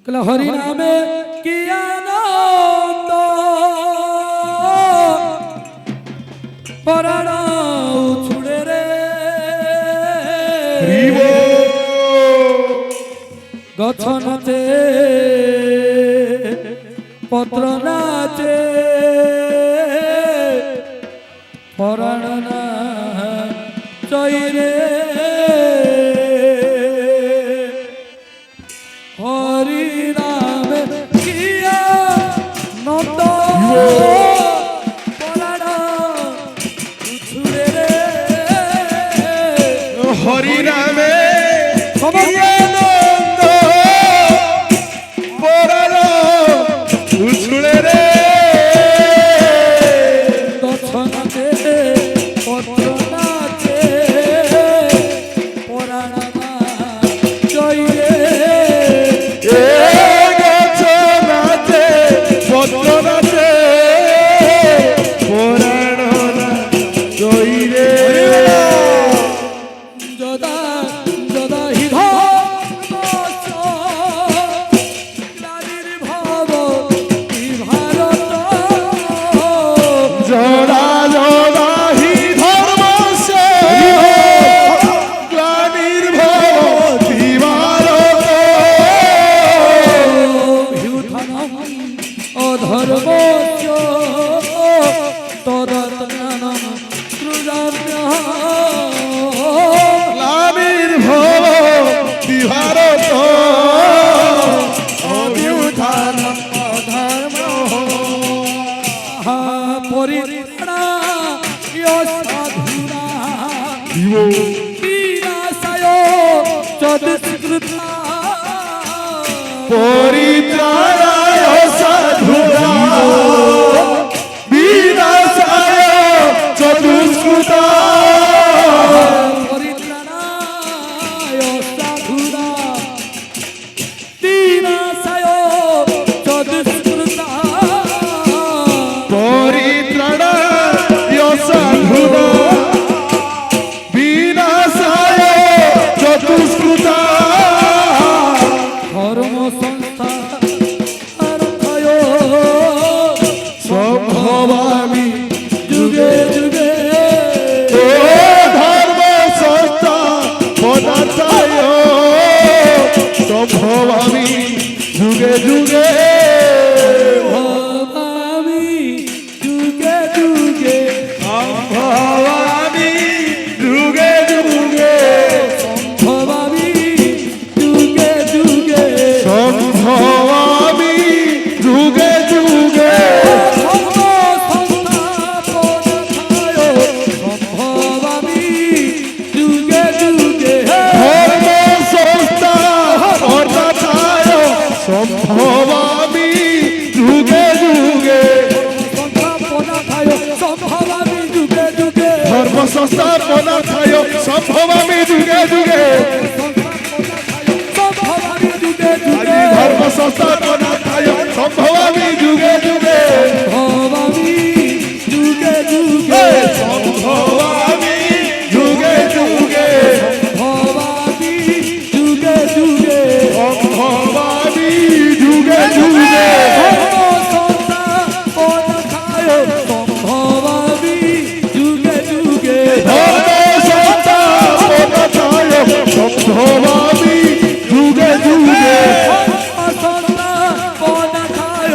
হরি নামে কি আনন্দ পরাণ ছুড়ে রে গছ নাচে পত্র নাচে পরাণ চৈরে হরি নামে কিয়া নন্দ পরাণ ছুড়ে রে হরি নামে নন্দ পরাণ ছুড়ে রে গছ নাচে পত্র নাচে পরাণ চৈরে গছ নাচে পত্র নাচে পরাণ জয়রে যদা যদা হি ধর্মস্য গ্লানির্ভব হি ভারত জড়া জড়া হি ধর্মস্য গ্লানির্ভবতি ভারত ভ্যুত্থানম অধর্মস্য তদাত্মানম সৃজাম্যহঃ গ্লানির্ভবতি ভারত অভ্যুত্থানম অধর্মঃ পরিত্রাণায় সাধুনা বিনাশায় চ দুষ্কৃতা পরিত্রাণায় সাধুনা বিনাশায় চ দুষ্কৃতা পরিত্রাণায় সাধুনা বিনাশায় চ দুষ্কৃতা পরিত্রাণায় সাধুনা বিনাশায় চ দুষ্কৃতা ধর্ম সংস্থারথয় সম্ভবামি যুগে যুগে ও ধর্ম সংস্থা পদার্থায় সম্ভবামি যুগে যুগে ভবামি যুগে যুগে সম্ভবামি যুগে যুগে ভবামি যুগে যুগে সম্ভবামি যুগে যুগে ধর্ম সংস্থাপনাথায় সম্ভবামি যুগে যুগে ধর্ম সংস্থা পদার্থায় সম্ভবামি যুগে যুগে সংস্থাপনাথায় সম্ভবামি যুগে যুগে ধর্ম সংস্থা পদার্থায় সম্ভবামি যুগে যুগে সম্ভবামি যুগে যুগে ধর্ম সংস্থা পদার্থায় সম্ভবামি যুগে যুগে ভবামি যুগে যুগে সম্ভবামি যুগে যুগে ভবামি যুগে যুগে সম্ভবামি যুগে যুগে ধর্ম সংস্থাপনাথায় সম্ভবামি যুগে যুগে ধর্ম সংস্থা পদার্থায় সম্ভবামি যুগে যুগে ধর্ম সংস্থাপনাথায়